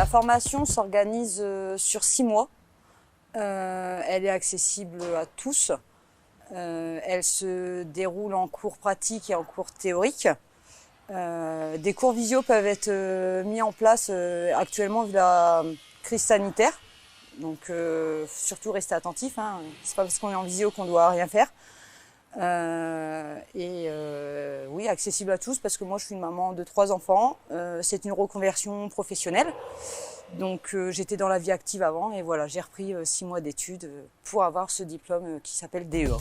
formation s'organise sur 6 mois. Elle est accessible à tous. Elle se déroule en cours pratiques et en cours théoriques. Des cours visio peuvent être mis en place actuellement vu la crise sanitaire. Donc surtout rester attentif, hein. C'est pas parce qu'on est en visio qu'on doit rien faire. Oui, accessible à tous parce que moi je suis une maman de 3 enfants. C'est une reconversion professionnelle. Donc j'étais dans la vie active avant et voilà, j'ai repris 6 mois d'études pour avoir ce diplôme qui s'appelle DEA.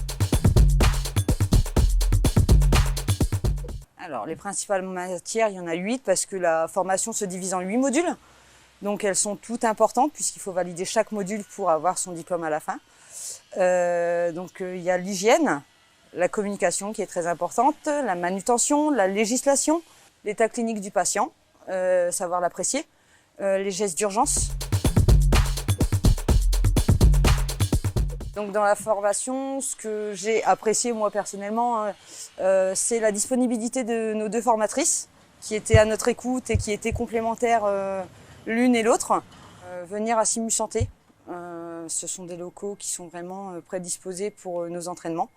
Alors les principales matières, il y en a 8 parce que la formation se divise en 8 modules. Donc elles sont toutes importantes puisqu'il faut valider chaque module pour avoir son diplôme à la fin. Il y a l'hygiène, la communication qui est très importante, la manutention, la législation, l'état clinique du patient, savoir l'apprécier, les gestes d'urgence. Donc dans la formation, ce que j'ai apprécié moi personnellement, c'est la disponibilité de nos 2 formatrices qui étaient à notre écoute et qui étaient complémentaires l'une et l'autre. Venir à Simu Santé, ce sont des locaux qui sont vraiment prédisposés pour nos entraînements.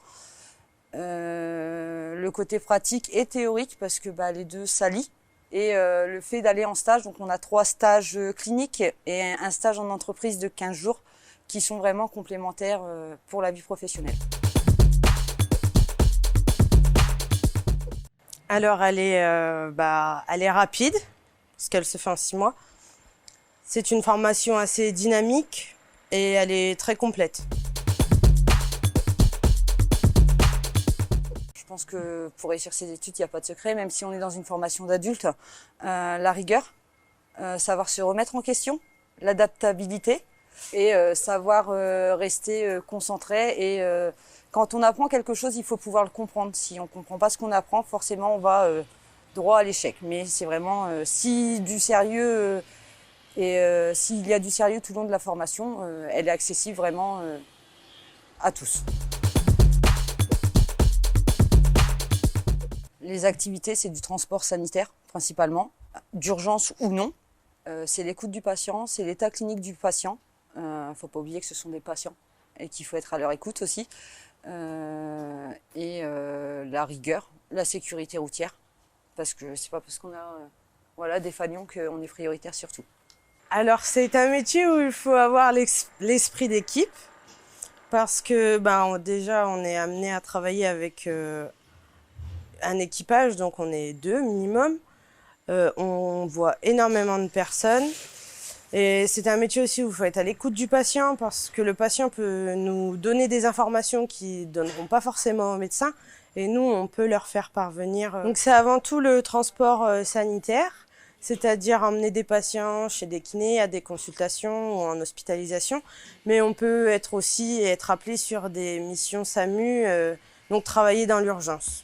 Le côté pratique et théorique parce que les deux s'allient. Et le fait d'aller en stage, donc on a 3 stages cliniques et un stage en entreprise de 15 jours qui sont vraiment complémentaires pour la vie professionnelle. Alors elle est rapide, parce qu'elle se fait en 6 mois. C'est une formation assez dynamique et elle est très complète. Je pense que pour réussir ses études, il n'y a pas de secret, même si on est dans une formation d'adulte. La rigueur, savoir se remettre en question, l'adaptabilité et savoir rester concentré. Et quand on apprend quelque chose, il faut pouvoir le comprendre. Si on ne comprend pas ce qu'on apprend, forcément, on va droit à l'échec. Mais c'est vraiment s'il y a du sérieux tout le long de la formation, elle est accessible vraiment à tous. Les activités, c'est du transport sanitaire principalement, d'urgence ou non. C'est l'écoute du patient, c'est l'état clinique du patient. Il ne faut pas oublier que ce sont des patients et qu'il faut être à leur écoute aussi. La rigueur, la sécurité routière, parce que c'est pas parce qu'on a des fanions qu'on est prioritaire sur tout. Alors c'est un métier où il faut avoir l'esprit d'équipe, parce que déjà on est amené à travailler avec un équipage, donc on est 2 minimum. On voit énormément de personnes. Et c'est un métier aussi où il faut être à l'écoute du patient parce que le patient peut nous donner des informations qui ne donneront pas forcément au médecin et nous, on peut leur faire parvenir. Donc c'est avant tout le transport sanitaire, c'est-à-dire emmener des patients chez des kinés à des consultations ou en hospitalisation. Mais on peut être appelé sur des missions SAMU, donc travailler dans l'urgence.